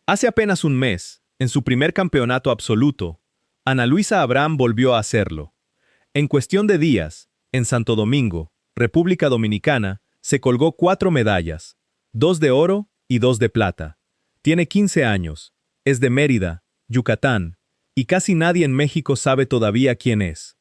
Hace apenas un mes, en su primer campeonato absoluto, Ana Luisa Abraham volvió a hacerlo. En cuestión de días, en Santo Domingo, República Dominicana, se colgó 4 medallas, 2 de oro y 2 de plata. Tiene 15 años, es de Mérida, Yucatán, y casi nadie en México sabe todavía quién es.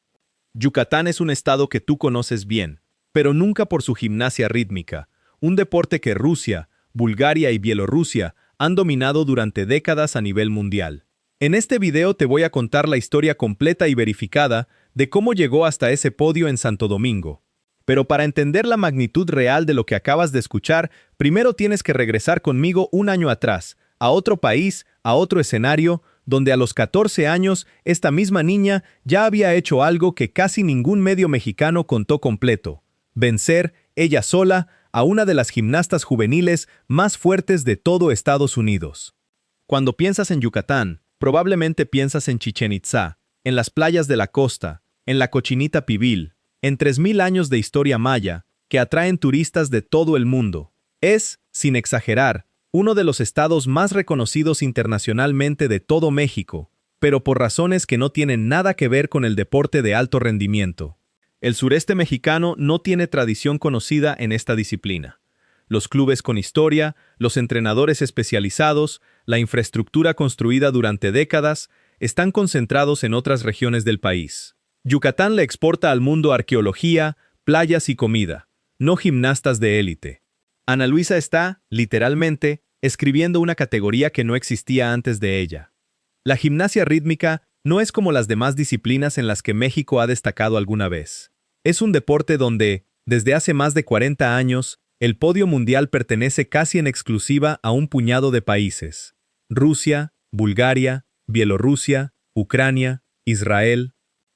Yucatán es un estado que tú conoces bien, pero nunca por su gimnasia rítmica, un deporte que Rusia, Bulgaria y Bielorrusia han dominado durante décadas a nivel mundial. En este video te voy a contar la historia completa y verificada de cómo llegó hasta ese podio en Santo Domingo. Pero para entender la magnitud real de lo que acabas de escuchar, primero tienes que regresar conmigo un año atrás, a otro país, a otro escenario, donde a los 14 años esta misma niña ya había hecho algo que casi ningún medio mexicano contó completo: vencer, ella sola, a una de las gimnastas juveniles más fuertes de todo Estados Unidos. Cuando piensas en Yucatán, probablemente piensas en Chichén Itzá, en las playas de la costa, en la Cochinita Pibil, en 3000 años de historia maya, que atraen turistas de todo el mundo. Es, sin exagerar, uno de los estados más reconocidos internacionalmente de todo México, pero por razones que no tienen nada que ver con el deporte de alto rendimiento. El sureste mexicano no tiene tradición conocida en esta disciplina. Los clubes con historia, los entrenadores especializados, la infraestructura construida durante décadas, están concentrados en otras regiones del país. Yucatán le exporta al mundo arqueología, playas y comida, no gimnastas de élite. Ana Luisa está, literalmente, escribiendo una categoría que no existía antes de ella. La gimnasia rítmica no es como las demás disciplinas en las que México ha destacado alguna vez. Es un deporte donde, desde hace más de 40 años, el podio mundial pertenece casi en exclusiva a un puñado de países: Rusia, Bulgaria, Bielorrusia, Ucrania, Israel.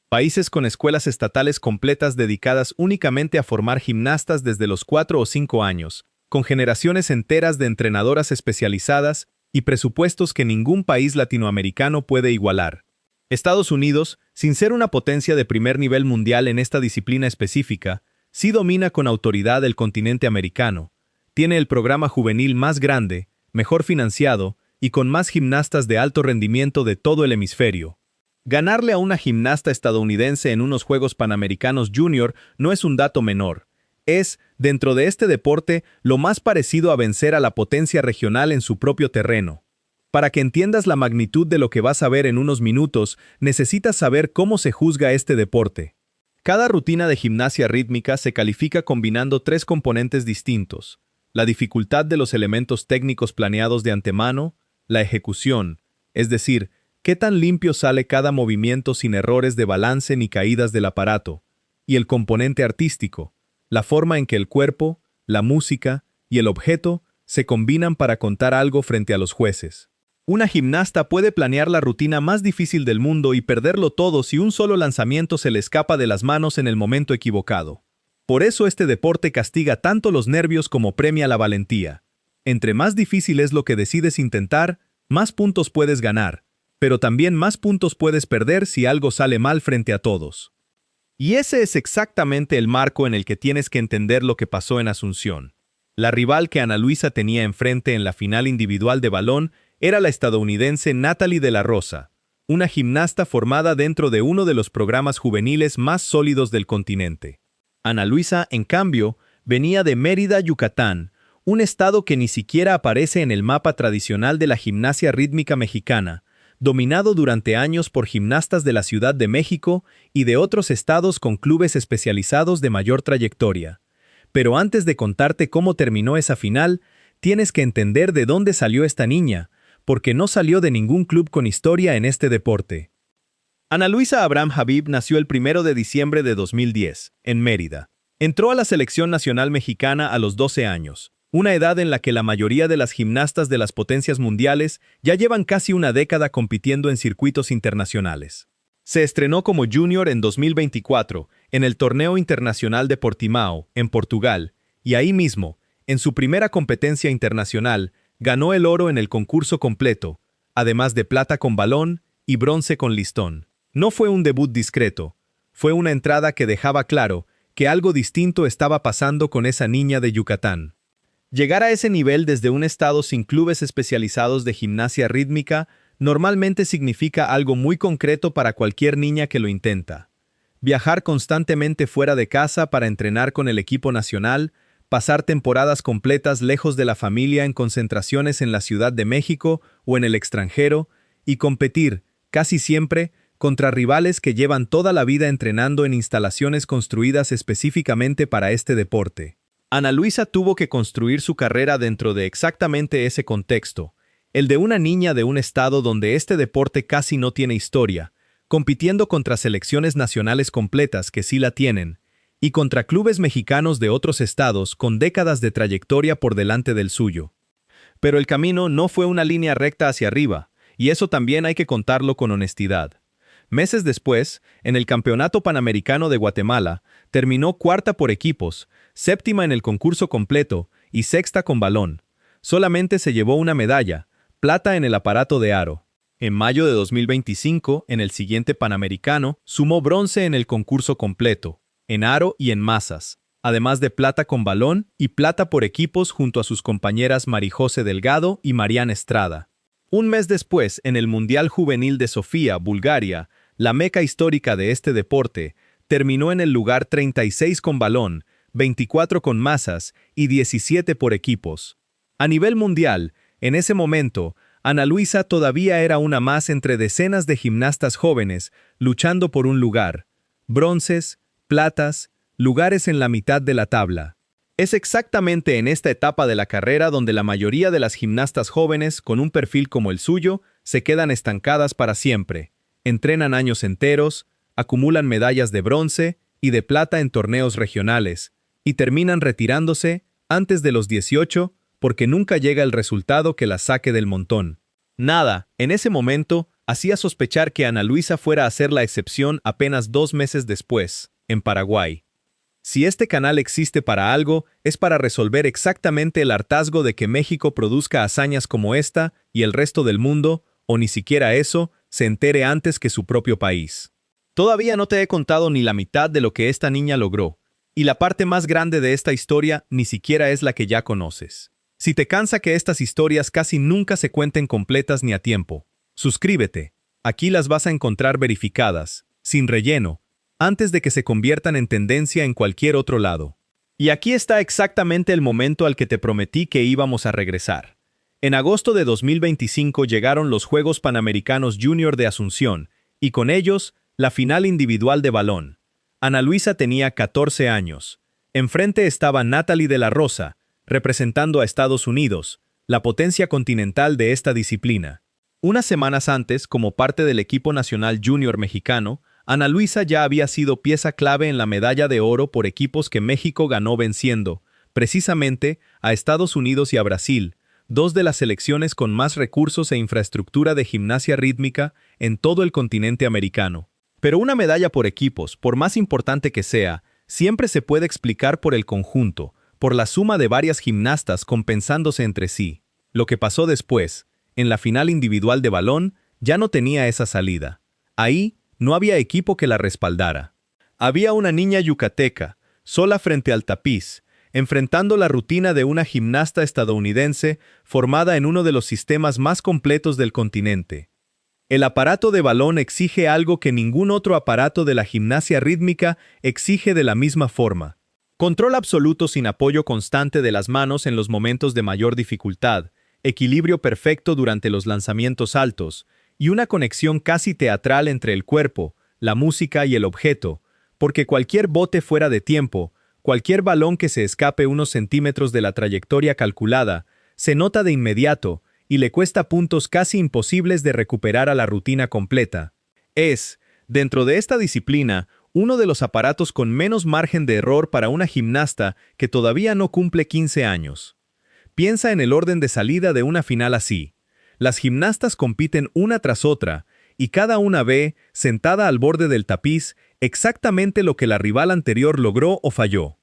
Países con escuelas estatales completas dedicadas únicamente a formar gimnastas desde los 4 o 5 años, con generaciones enteras de entrenadoras especializadas y presupuestos que ningún país latinoamericano puede igualar. Estados Unidos, sin ser una potencia de primer nivel mundial en esta disciplina específica, sí domina con autoridad el continente americano. Tiene el programa juvenil más grande, mejor financiado y con más gimnastas de alto rendimiento de todo el hemisferio. Ganarle a una gimnasta estadounidense en unos Juegos Panamericanos Junior no es un dato menor. Es, dentro de este deporte, lo más parecido a vencer a la potencia regional en su propio terreno. Para que entiendas la magnitud de lo que vas a ver en unos minutos, necesitas saber cómo se juzga este deporte. Cada rutina de gimnasia rítmica se califica combinando 3 componentes distintos: la dificultad de los elementos técnicos planeados de antemano, la ejecución, es decir, qué tan limpio sale cada movimiento sin errores de balance ni caídas del aparato, y el componente artístico, la forma en que el cuerpo, la música y el objeto se combinan para contar algo frente a los jueces. Una gimnasta puede planear la rutina más difícil del mundo y perderlo todo si un solo lanzamiento se le escapa de las manos en el momento equivocado. Por eso este deporte castiga tanto los nervios como premia la valentía. Entre más difícil es lo que decides intentar, más puntos puedes ganar, pero también más puntos puedes perder si algo sale mal frente a todos. Y ese es exactamente el marco en el que tienes que entender lo que pasó en Asunción. La rival que Ana Luisa tenía enfrente en la final individual de balón era la estadounidense Natalie de la Rosa, una gimnasta formada dentro de uno de los programas juveniles más sólidos del continente. Ana Luisa, en cambio, venía de Mérida, Yucatán, un estado que ni siquiera aparece en el mapa tradicional de la gimnasia rítmica mexicana, dominado durante años por gimnastas de la Ciudad de México y de otros estados con clubes especializados de mayor trayectoria. Pero antes de contarte cómo terminó esa final, tienes que entender de dónde salió esta niña, porque no salió de ningún club con historia en este deporte. Ana Luisa Abraham Habib nació el 1 de diciembre de 2010, en Mérida. Entró a la selección nacional mexicana a los 12 años, una edad en la que la mayoría de las gimnastas de las potencias mundiales ya llevan casi una década compitiendo en circuitos internacionales. Se estrenó como junior en 2024, en el Torneo Internacional de Portimao, en Portugal, y ahí mismo, en su primera competencia internacional, ganó el oro en el concurso completo, además de plata con balón y bronce con listón. No fue un debut discreto, fue una entrada que dejaba claro que algo distinto estaba pasando con esa niña de Yucatán. Llegar a ese nivel desde un estado sin clubes especializados de gimnasia rítmica normalmente significa algo muy concreto para cualquier niña que lo intenta. Viajar constantemente fuera de casa para entrenar con el equipo nacional, pasar temporadas completas lejos de la familia en concentraciones en la Ciudad de México o en el extranjero, y competir, casi siempre, contra rivales que llevan toda la vida entrenando en instalaciones construidas específicamente para este deporte. Ana Luisa tuvo que construir su carrera dentro de exactamente ese contexto, el de una niña de un estado donde este deporte casi no tiene historia, compitiendo contra selecciones nacionales completas que sí la tienen, y contra clubes mexicanos de otros estados con décadas de trayectoria por delante del suyo. Pero el camino no fue una línea recta hacia arriba, y eso también hay que contarlo con honestidad. Meses después, en el Campeonato Panamericano de Guatemala, terminó cuarta por equipos, séptima en el concurso completo y sexta con balón. Solamente se llevó una medalla, plata en el aparato de aro. En mayo de 2025, en el siguiente Panamericano, sumó bronce en el concurso completo, en aro y en masas, además de plata con balón y plata por equipos junto a sus compañeras Marijose Delgado y Mariana Estrada. Un mes después, en el Mundial Juvenil de Sofía, Bulgaria, la meca histórica de este deporte, terminó en el lugar 36 con balón, 24 con masas y 17 por equipos. A nivel mundial, en ese momento, Ana Luisa todavía era una más entre decenas de gimnastas jóvenes luchando por un lugar. Bronces, platas, lugares en la mitad de la tabla. Es exactamente en esta etapa de la carrera donde la mayoría de las gimnastas jóvenes con un perfil como el suyo se quedan estancadas para siempre. Entrenan años enteros, acumulan medallas de bronce y de plata en torneos regionales, y terminan retirándose antes de los 18 porque nunca llega el resultado que las saque del montón. Nada, en ese momento, hacía sospechar que Ana Luisa fuera a ser la excepción apenas 2 meses después, en Paraguay. Si este canal existe para algo, es para resolver exactamente el hartazgo de que México produzca hazañas como esta y el resto del mundo, o ni siquiera eso, se entere antes que su propio país. Todavía no te he contado ni la mitad de lo que esta niña logró, y la parte más grande de esta historia ni siquiera es la que ya conoces. Si te cansa que estas historias casi nunca se cuenten completas ni a tiempo, suscríbete. Aquí las vas a encontrar verificadas, sin relleno, antes de que se conviertan en tendencia en cualquier otro lado. Y aquí está exactamente el momento al que te prometí que íbamos a regresar. En agosto de 2025 llegaron los Juegos Panamericanos Junior de Asunción, y con ellos, la final individual de balón. Ana Luisa tenía 14 años. Enfrente estaba Natalie de la Rosa, representando a Estados Unidos, la potencia continental de esta disciplina. Unas semanas antes, como parte del equipo nacional junior mexicano, Ana Luisa ya había sido pieza clave en la medalla de oro por equipos que México ganó venciendo, precisamente, a Estados Unidos y a Brasil, dos de las selecciones con más recursos e infraestructura de gimnasia rítmica en todo el continente americano. Pero una medalla por equipos, por más importante que sea, siempre se puede explicar por el conjunto, por la suma de varias gimnastas compensándose entre sí. Lo que pasó después, en la final individual de balón, ya no tenía esa salida. Ahí no había equipo que la respaldara. Había una niña yucateca, sola frente al tapiz, enfrentando la rutina de una gimnasta estadounidense formada en uno de los sistemas más completos del continente. El aparato de balón exige algo que ningún otro aparato de la gimnasia rítmica exige de la misma forma. Control absoluto sin apoyo constante de las manos en los momentos de mayor dificultad, equilibrio perfecto durante los lanzamientos altos, y una conexión casi teatral entre el cuerpo, la música y el objeto, porque cualquier bote fuera de tiempo, cualquier balón que se escape unos centímetros de la trayectoria calculada, se nota de inmediato y le cuesta puntos casi imposibles de recuperar a la rutina completa. Es, dentro de esta disciplina, uno de los aparatos con menos margen de error para una gimnasta que todavía no cumple 15 años. Piensa en el orden de salida de una final así. Las gimnastas compiten una tras otra, y cada una ve, sentada al borde del tapiz, exactamente lo que la rival anterior logró o falló.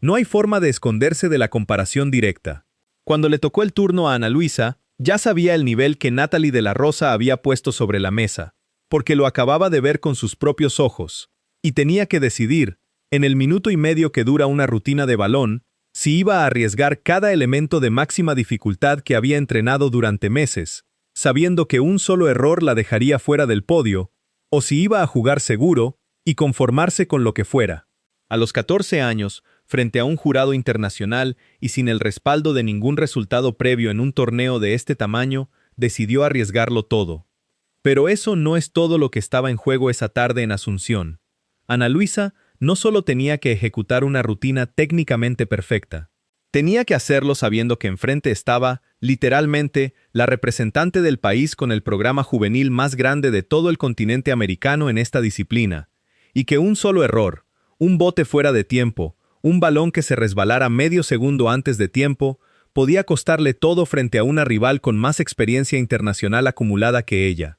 No hay forma de esconderse de la comparación directa. Cuando le tocó el turno a Ana Luisa, ya sabía el nivel que Natalie de la Rosa había puesto sobre la mesa, porque lo acababa de ver con sus propios ojos, y tenía que decidir, en el minuto y medio que dura una rutina de balón, si iba a arriesgar cada elemento de máxima dificultad que había entrenado durante meses, sabiendo que un solo error la dejaría fuera del podio, o si iba a jugar seguro y conformarse con lo que fuera. A los 14 años, frente a un jurado internacional y sin el respaldo de ningún resultado previo en un torneo de este tamaño, decidió arriesgarlo todo. Pero eso no es todo lo que estaba en juego esa tarde en Asunción. Ana Luisa no solo tenía que ejecutar una rutina técnicamente perfecta, tenía que hacerlo sabiendo que enfrente estaba, literalmente, la representante del país con el programa juvenil más grande de todo el continente americano en esta disciplina, y que un solo error, un bote fuera de tiempo, un balón que se resbalara medio segundo antes de tiempo, podía costarle todo frente a una rival con más experiencia internacional acumulada que ella.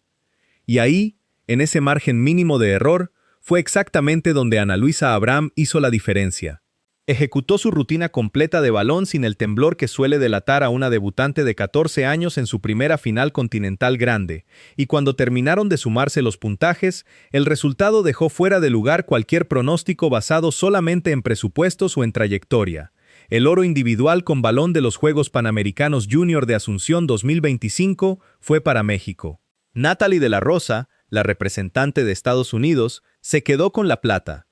Y ahí, en ese margen mínimo de error, fue exactamente donde Ana Luisa Abraham hizo la diferencia. Ejecutó su rutina completa de balón sin el temblor que suele delatar a una debutante de 14 años en su primera final continental grande, y cuando terminaron de sumarse los puntajes, el resultado dejó fuera de lugar cualquier pronóstico basado solamente en presupuestos o en trayectoria. El oro individual con balón de los Juegos Panamericanos Junior de Asunción 2025 fue para México. Natalie de la Rosa, la representante de Estados Unidos, se quedó con la plata.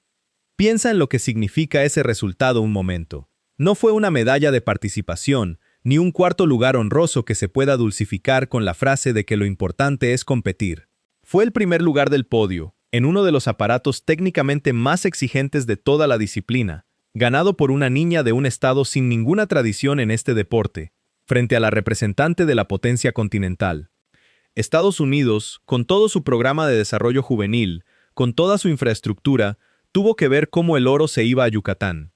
Piensa en lo que significa ese resultado un momento. No fue una medalla de participación, ni un cuarto lugar honroso que se pueda dulcificar con la frase de que lo importante es competir. Fue el primer lugar del podio, en uno de los aparatos técnicamente más exigentes de toda la disciplina, ganado por una niña de un estado sin ninguna tradición en este deporte, frente a la representante de la potencia continental. Estados Unidos, con todo su programa de desarrollo juvenil, con toda su infraestructura, tuvo que ver cómo el oro se iba a Yucatán.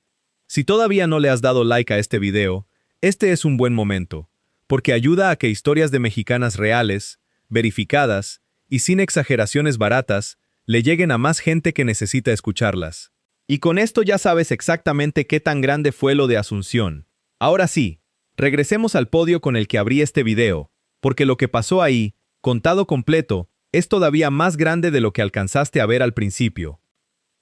Si todavía no le has dado like a este video, este es un buen momento, porque ayuda a que historias de mexicanas reales, verificadas y sin exageraciones baratas, le lleguen a más gente que necesita escucharlas. Y con esto ya sabes exactamente qué tan grande fue lo de Asunción. Ahora sí, regresemos al podio con el que abrí este video, porque lo que pasó ahí, contado completo, es todavía más grande de lo que alcanzaste a ver al principio.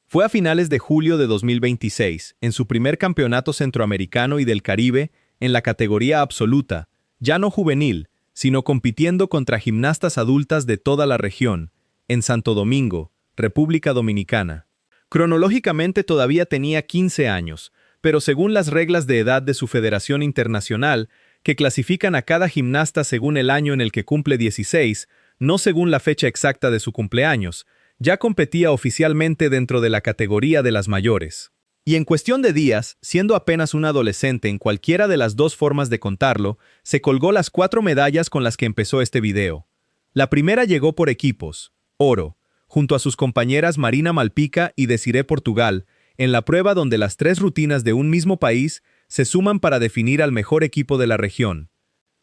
Fue a finales de julio de 2026, en su primer campeonato centroamericano y del Caribe, en la categoría absoluta, ya no juvenil, sino compitiendo contra gimnastas adultas de toda la región, en Santo Domingo, República Dominicana. Cronológicamente todavía tenía 15 años, pero según las reglas de edad de su Federación Internacional, que clasifican a cada gimnasta según el año en el que cumple 16, no según la fecha exacta de su cumpleaños, ya competía oficialmente dentro de la categoría de las mayores. Y en cuestión de días, siendo apenas un adolescente en cualquiera de las dos formas de contarlo, se colgó las 4 medallas con las que empezó este video. La primera llegó por equipos, oro, junto a sus compañeras Marina Malpica y Desiree Portugal, en la prueba donde las 3 rutinas de un mismo país se suman para definir al mejor equipo de la región.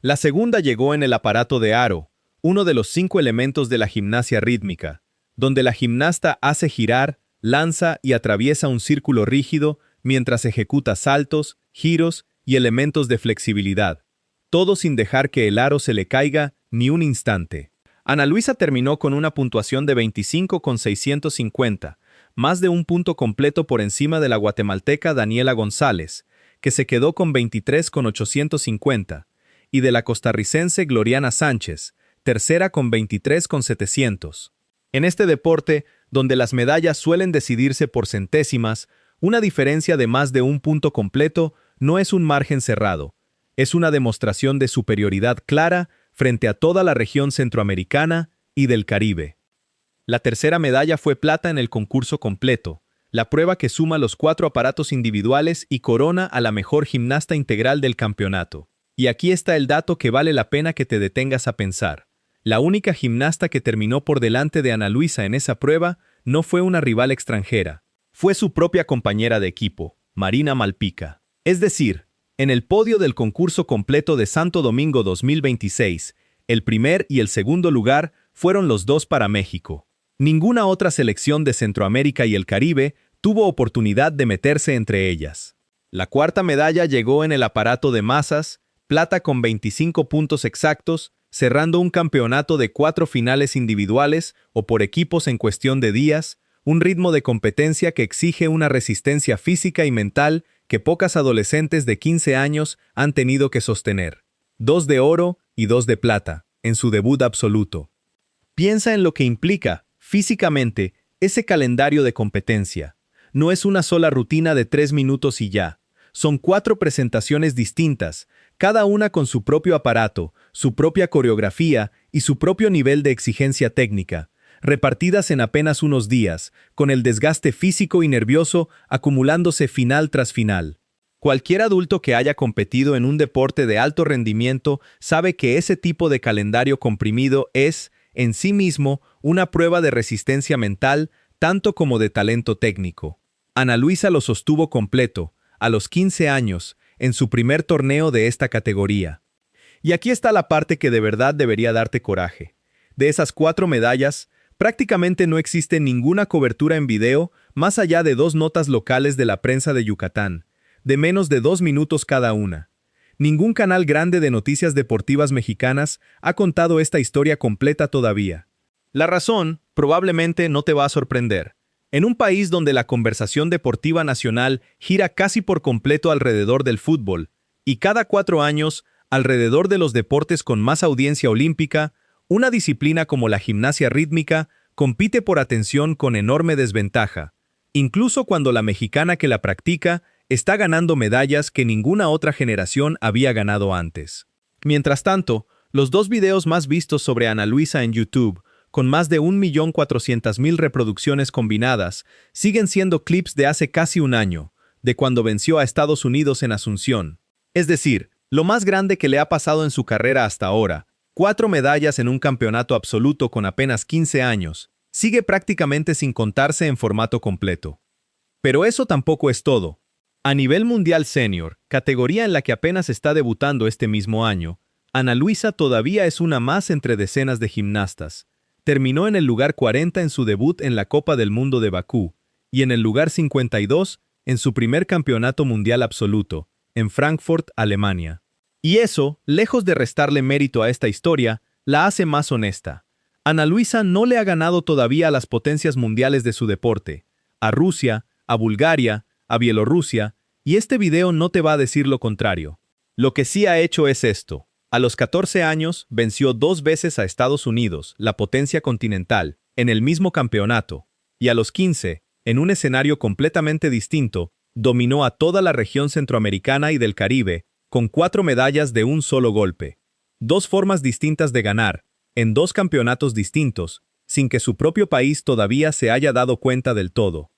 La segunda llegó en el aparato de aro, uno de los 5 elementos de la gimnasia rítmica, donde la gimnasta hace girar, lanza y atraviesa un círculo rígido mientras ejecuta saltos, giros y elementos de flexibilidad, todo sin dejar que el aro se le caiga ni un instante. Ana Luisa terminó con una puntuación de 25,650, más de un punto completo por encima de la guatemalteca Daniela González, que se quedó con 23,850, y de la costarricense Gloriana Sánchez, tercera con 23,700. En este deporte, donde las medallas suelen decidirse por centésimas, una diferencia de más de un punto completo no es un margen cerrado, es una demostración de superioridad clara frente a toda la región centroamericana y del Caribe. La tercera medalla fue plata en el concurso completo, la prueba que suma los 4 aparatos individuales y corona a la mejor gimnasta integral del campeonato. Y aquí está el dato que vale la pena que te detengas a pensar. La única gimnasta que terminó por delante de Ana Luisa en esa prueba no fue una rival extranjera, fue su propia compañera de equipo, Marina Malpica. Es decir, en el podio del concurso completo de Santo Domingo 2026, el primer y el segundo lugar fueron los 2 para México. Ninguna otra selección de Centroamérica y el Caribe tuvo oportunidad de meterse entre ellas. La cuarta medalla llegó en el aparato de masas, plata con 25 puntos exactos, cerrando un campeonato de 4 finales individuales o por equipos en cuestión de días, un ritmo de competencia que exige una resistencia física y mental que pocas adolescentes de 15 años han tenido que sostener. 2 de oro y 2 de plata, en su debut absoluto. Piensa en lo que implica, físicamente, ese calendario de competencia. No es una sola rutina de 3 minutos y ya. Son 4 presentaciones distintas, cada una con su propio aparato, su propia coreografía y su propio nivel de exigencia técnica, repartidas en apenas unos días, con el desgaste físico y nervioso acumulándose final tras final. Cualquier adulto que haya competido en un deporte de alto rendimiento sabe que ese tipo de calendario comprimido es, en sí mismo, una prueba de resistencia mental, tanto como de talento técnico. Ana Luisa lo sostuvo completo, a los 15 años, en su primer torneo de esta categoría. Y aquí está la parte que de verdad debería darte coraje. De esas 4 medallas, prácticamente no existe ninguna cobertura en video más allá de 2 notas locales de la prensa de Yucatán, de menos de 2 minutos cada una. Ningún canal grande de noticias deportivas mexicanas ha contado esta historia completa todavía. La razón, probablemente no te va a sorprender. En un país donde la conversación deportiva nacional gira casi por completo alrededor del fútbol, y cada 4 años, alrededor de los deportes con más audiencia olímpica, una disciplina como la gimnasia rítmica compite por atención con enorme desventaja, incluso cuando la mexicana que la practica está ganando medallas que ninguna otra generación había ganado antes. Mientras tanto, los 2 videos más vistos sobre Ana Luisa en YouTube, con más de 1.400.000 reproducciones combinadas, siguen siendo clips de hace casi un año, de cuando venció a Estados Unidos en Asunción. Es decir, lo más grande que le ha pasado en su carrera hasta ahora, 4 medallas en un campeonato absoluto con apenas 15 años, sigue prácticamente sin contarse en formato completo. Pero eso tampoco es todo. A nivel mundial senior, categoría en la que apenas está debutando este mismo año, Ana Luisa todavía es una más entre decenas de gimnastas. Terminó en el lugar 40 en su debut en la Copa del Mundo de Bakú, y en el lugar 52 en su primer campeonato mundial absoluto, en Frankfurt, Alemania. Y eso, lejos de restarle mérito a esta historia, la hace más honesta. Ana Luisa no le ha ganado todavía a las potencias mundiales de su deporte, a Rusia, a Bulgaria, a Bielorrusia, y este video no te va a decir lo contrario. Lo que sí ha hecho es esto. A los 14 años, venció 2 veces a Estados Unidos, la potencia continental, en el mismo campeonato, y a los 15, en un escenario completamente distinto, dominó a toda la región centroamericana y del Caribe, con 4 medallas de un solo golpe. 2 formas distintas de ganar, en 2 campeonatos distintos, sin que su propio país todavía se haya dado cuenta del todo.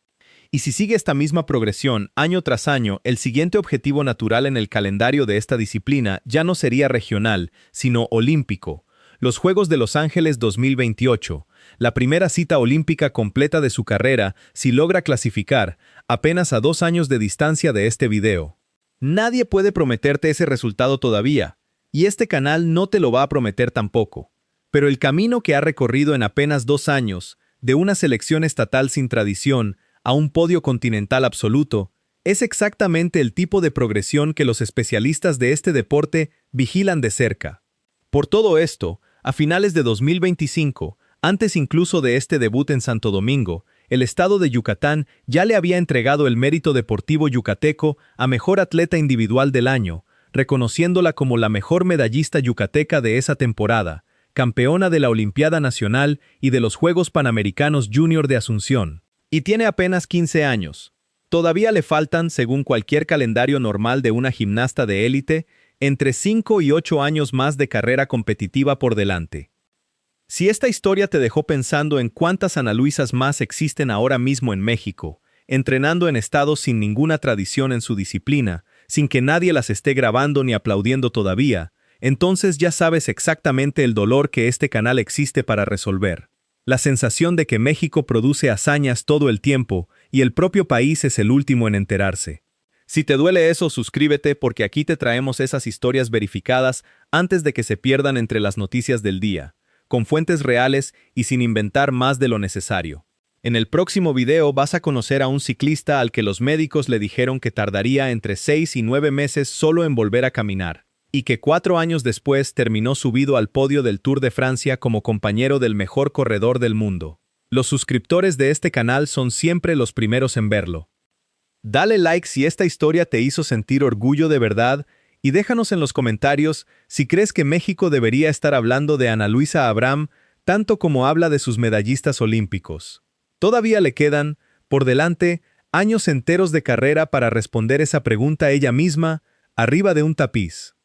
Y si sigue esta misma progresión año tras año, el siguiente objetivo natural en el calendario de esta disciplina ya no sería regional, sino olímpico. Los Juegos de Los Ángeles 2028, la primera cita olímpica completa de su carrera si logra clasificar, apenas a 2 años de distancia de este video. Nadie puede prometerte ese resultado todavía, y este canal no te lo va a prometer tampoco. Pero el camino que ha recorrido en apenas 2 años, de una selección estatal sin tradición, a un podio continental absoluto, es exactamente el tipo de progresión que los especialistas de este deporte vigilan de cerca. Por todo esto, a finales de 2025, antes incluso de este debut en Santo Domingo, el estado de Yucatán ya le había entregado el mérito deportivo yucateco a Mejor Atleta Individual del Año, reconociéndola como la mejor medallista yucateca de esa temporada, campeona de la Olimpiada Nacional y de los Juegos Panamericanos Junior de Asunción. Y tiene apenas 15 años. Todavía le faltan, según cualquier calendario normal de una gimnasta de élite, entre 5 y 8 años más de carrera competitiva por delante. Si esta historia te dejó pensando en cuántas Ana Luisas más existen ahora mismo en México, entrenando en estados sin ninguna tradición en su disciplina, sin que nadie las esté grabando ni aplaudiendo todavía, entonces ya sabes exactamente el dolor que este canal existe para resolver. La sensación de que México produce hazañas todo el tiempo y el propio país es el último en enterarse. Si te duele eso, suscríbete porque aquí te traemos esas historias verificadas antes de que se pierdan entre las noticias del día, con fuentes reales y sin inventar más de lo necesario. En el próximo video vas a conocer a un ciclista al que los médicos le dijeron que tardaría entre 6 y 9 meses solo en volver a caminar, y que 4 años después terminó subido al podio del Tour de Francia como compañero del mejor corredor del mundo. Los suscriptores de este canal son siempre los primeros en verlo. Dale like si esta historia te hizo sentir orgullo de verdad y déjanos en los comentarios si crees que México debería estar hablando de Ana Luisa Abraham tanto como habla de sus medallistas olímpicos. Todavía le quedan, por delante, años enteros de carrera para responder esa pregunta ella misma, arriba de un tapiz.